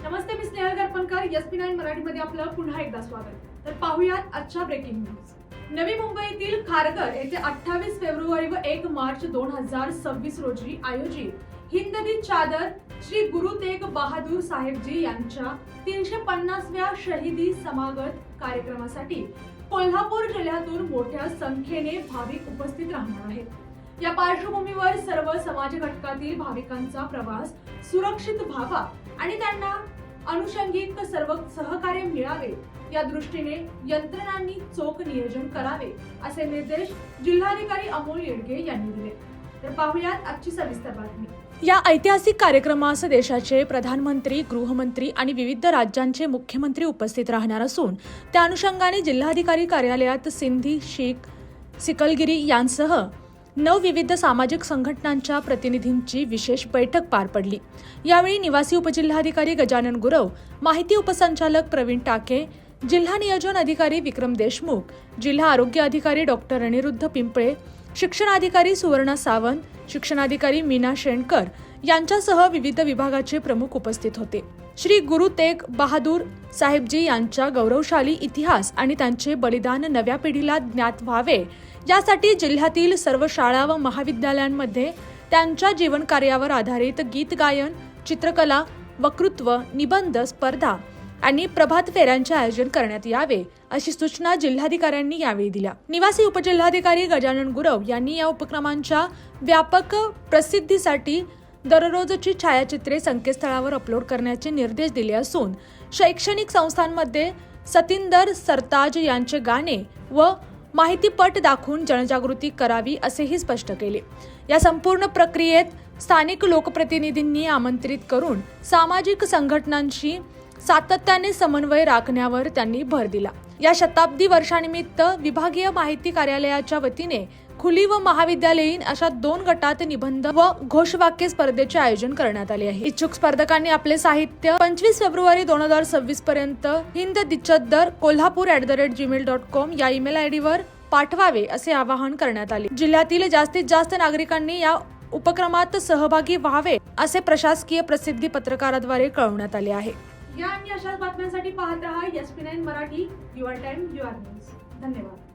नमस्ते, मी Snehal गरपणकर. SP9 मराठीमध्ये आपलं पुन्हा एकदा स्वागत. तर पाहूयात आजच्या ब्रेकिंग न्यूज. नवी मुंबईतील खारघर येथे 28 फेब्रुवारी व 1 मार्च 2026 रोजी आयोजित हिंद दी चादर श्री गुरु तेग बहादूर साहेबजी यांच्या 350व्या शहीदी समागत कार्यक्रमासाठी कोल्हापूर जिल्ह्यातून मोठ्या संख्येने भाविक उपस्थित राहणार आहेत. या पार्श्वभूमीवर सर्व समाज घटकातील भाविकांचा प्रवास सुरक्षित व्हावा आणि त्यांना अनुषंगिक सर्व सहकार्य मिळावे या दृष्टीने यंत्रणांनी चोख नियोजन करावे असे निर्देश जिल्हाधिकारी अमोल येडगे यांनी दिले. तर पाहूयात आजची सविस्तर बातमी. या ऐतिहासिक कार्यक्रमास देशाचे प्रधानमंत्री, गृहमंत्री आणि विविध राज्यांचे मुख्यमंत्री उपस्थित राहणार असून त्या अनुषंगाने जिल्हाधिकारी कार्यालयात सिंधी, शीख, सिकलगिरी यांसह 9 विविध सामाजिक संघटनांच्या प्रतिनिधींची विशेष बैठक पार पडली. यावेळी निवासी उपजिल्हाधिकारी गजानन गुरव, माहिती उपसंचालक प्रवीण टाके, जिल्हा नियोजन अधिकारी विक्रम देशमुख, जिल्हा आरोग्य अधिकारी डॉक्टर अनिरुद्ध पिंपळे, शिक्षणाधिकारी सुवर्णा सावंत, शिक्षणाधिकारी मीना शेणकर यांच्यासह विविध विभागाचे प्रमुख उपस्थित होते. श्री गुरु तेग बहादूर साहेबजी यांचा गौरवशाली इतिहास आणि त्यांचे बलिदान नव्या पिढीला ज्ञात व्हावे यासाठी जिल्ह्यातील सर्व शाळा व महाविद्यालयांमध्ये त्यांच्या जीवन कार्यावर आधारित गीत गायन, चित्रकला, वक्तृत्व, निबंध स्पर्धा आणि प्रभात फेऱ्यांचे आयोजन करण्यात यावे अशी सूचना जिल्हाधिकाऱ्यांनी यावेळी दिल्या. निवासी उपजिल्हाधिकारी गजानन गुरव यांनी या उपक्रमांच्या व्यापक प्रसिद्धीसाठी दररोजची छायाचित्रे संकेतस्थळावर अपलोड करण्याचे निर्देश दिले असून शैक्षणिक संस्थांमध्ये सतिंदर सरताज यांचे गाणे व माहितीपट दाखवून जनजागृती करावी असेही स्पष्ट केले. या संपूर्ण प्रक्रियेत स्थानिक लोकप्रतिनिधींनी आमंत्रित करून सामाजिक संघटनांशी सातत्याने समन्वय राखण्यावर त्यांनी भर दिला. या शताब्दी वर्षानिमित्त विभागीय माहिती कार्यालयाच्या वतीने खुली व महाविद्यालयीन अशा 2 गटात निबंध व घोषवाक्य स्पर्धेचे आयोजन करण्यात आले आहे. इच्छुक स्पर्धकांनी आपले साहित्य 25 फेब्रुवारी 2026 पर्यंत hinddichadar kolhapur@gmail.com या ईमेल आयडीवर पाठवावे असे आवाहन करण्यात आले. जिल्ह्यातील जास्तीत जास्त नागरिकांनी या उपक्रमात सहभागी व्हावे असे प्रशासकीय प्रसिद्धी पत्रकाराद्वारे कळवण्यात आले आहे. या आणि अशाच बातम्यांसाठी पाहत रहा SP9 Marathi. Your time, your news. धन्यवाद.